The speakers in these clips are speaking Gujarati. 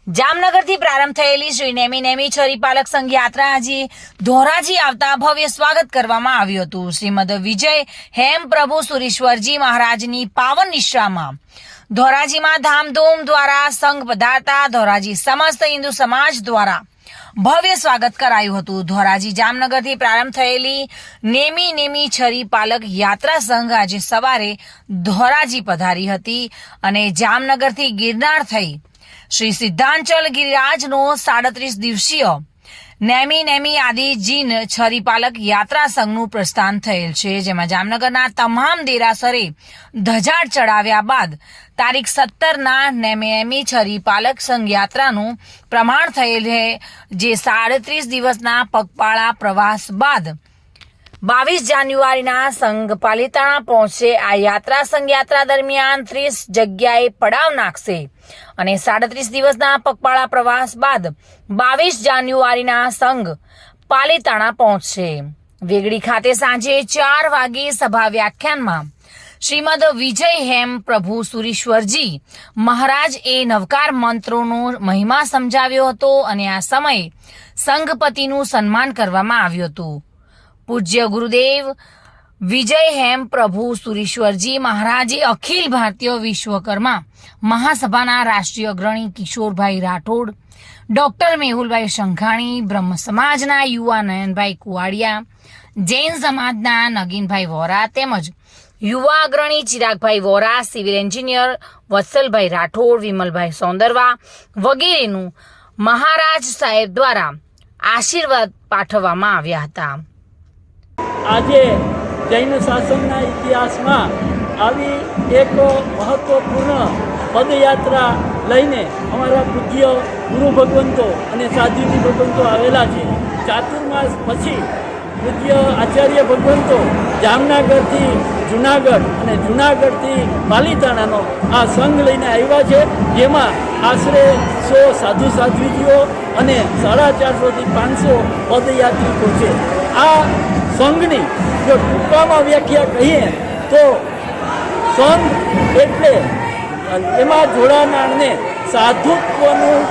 જામનગરથી પ્રારંભ થયેલી શ્રી નેમી નેમી છરી પાલક સંઘ યાત્રા આજે ધોરાજી આવતા ભવ્ય સ્વાગત કરવામાં આવ્યું હતું। શ્રીમદ વિજય હેમ પ્રભુ સુરીશ્વરજી મહારાજની પાવન નિશ્રામાં ધોરાજીમાં ધામધૂમ દ્વારા સંઘ પધારતા ધોરાજી સમસ્ત હિન્દુ સમાજ દ્વારા ભવ્ય સ્વાગત કરાયું હતું। ધોરાજી જામનગરથી પ્રારંભ થયેલી નેમી નેમી છરી પાલક યાત્રા સંઘ આજે સવારે ધોરાજી પધારી હતી અને જામનગરથી ગિરનાર થઈ શ્રી સિદ્ધાંચલ ગિરિરાજનો 37 દિવસીય નેમી નેમી આદિ જીન છરી પાલક યાત્રા સંઘનું પ્રસ્થાન થયેલ છે, જેમાં જામનગરના તમામ દેરાસરે ધજાડ ચડાવ્યા બાદ તારીખ 17ના નેમી નેમી છરી પાલક સંઘ યાત્રાનું પ્રમાણ થયેલ છે, જે 37 દિવસના પગપાળા પ્રવાસ બાદ 22 જાન્યુઆરીના સંઘ પાલિતાણા પહોંચશે। આ યાત્રા સંઘ યાત્રા દરમિયાન 30 જગ્યાએ પડાવ નાખશે અને 37 દિવસના પગપાળા પ્રવાસ બાદ 22 જાન્યુઆરીના સંઘ પાલિતાણા પહોંચશે। વેગડી ખાતે સાંજે 4 વાગે સભા વ્યાખ્યાનમાં શ્રીમદ વિજય હેમ પ્રભુ સુરીશ્વરજી મહારાજ એ નવકાર મંત્રોનો મહિમા સમજાવ્યો હતો અને આ સમયે સંઘપતિનું સન્માન કરવામાં આવ્યું હતું। પૂજ્ય ગુરુદેવ વિજય હેમ પ્રભુ સુરીશ્વરજી મહારાજે અખિલ ભારતીય વિશ્વકર્મા મહાસભાના રાષ્ટ્રીય અગ્રણી કિશોરભાઈ રાઠોડ, ડોક્ટર મેહુલભાઈ શંખાણી, બ્રહ્મ સમાજના યુવા નયનભાઈ કુવાડિયા, જૈન સમાજના નગીનભાઈ વોરા તેમજ યુવા અગ્રણી ચિરાગભાઈ વોરા, સિવિલ એન્જિનિયર વત્સલભાઈ રાઠોડ, વિમલભાઈ સોંદરવા વગેરેનું મહારાજ સાહેબ દ્વારા આશીર્વાદ પાઠવવામાં આવ્યા હતા। આજે જૈન શાસનના ઇતિહાસમાં આવી એક મહત્વપૂર્ણ પદયાત્રા લઈને અમારા પૂજ્ય ગુરુ ભગવંતો અને સાધુજી ભગવંતો આવેલા છે। ચાતુર્માસ પછી પૂજ્ય આચાર્ય ભગવંતો જામનગરથી જુનાગઢ અને જુનાગઢથી પાલિતાણાનો આ સંઘ લઈને આવ્યા છે, જેમાં આશરે 100 સાધુ સાધ્વીજીઓ અને 450થી 500 પદયાત્રિકો છે। આ સંઘની જો ટૂંકામાં વ્યાખ્યા કહીએ તો સંઘ એટલે એમાં જોડાનારને સાધુત્વનું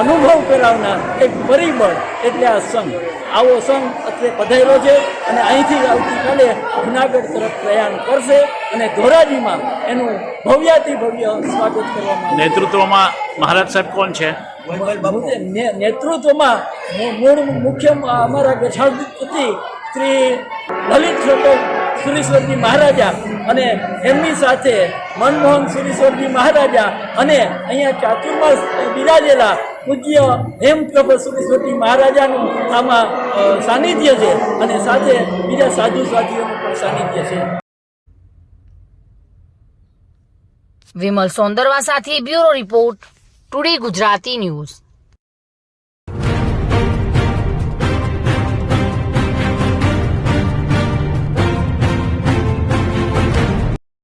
અનુભવ કરાવનાર એક પરિબળ એટલે આ સંઘ। આવો સંઘ અત્રે પધાર્યો છે અને અહીંથી આવતીકાલે જુનાગઢ તરફ પ્રયાણ કરશે અને ધોરાજીમાં એનું ભવ્યાતિ ભવ્ય સ્વાગત કરવામાં। નેતૃત્વમાં મહારાજ સાહેબ કોણ છે? નેતૃત્વમાં મૂળ મુખ્ય અમારા ગઢાધિપતિ શ્રી લલિત સુરેશ્વરજી મહારાજા અને એમની સાથે મનમોહન સુરેશ્વરજી મહારાજા અને અહીંયા ચાતુર્માસ બિરાજેલા પૂજ્ય હેમપ્રભુ સુરેશ્વરજી મહારાજાનું આમાં સાનિધ્ય છે અને સાથે બીજા સાધુ સાધ્વીઓનું પણ સાનિધ્ય છે। વિમલ સોંદરવા સાથે bureau report, today Gujarati news.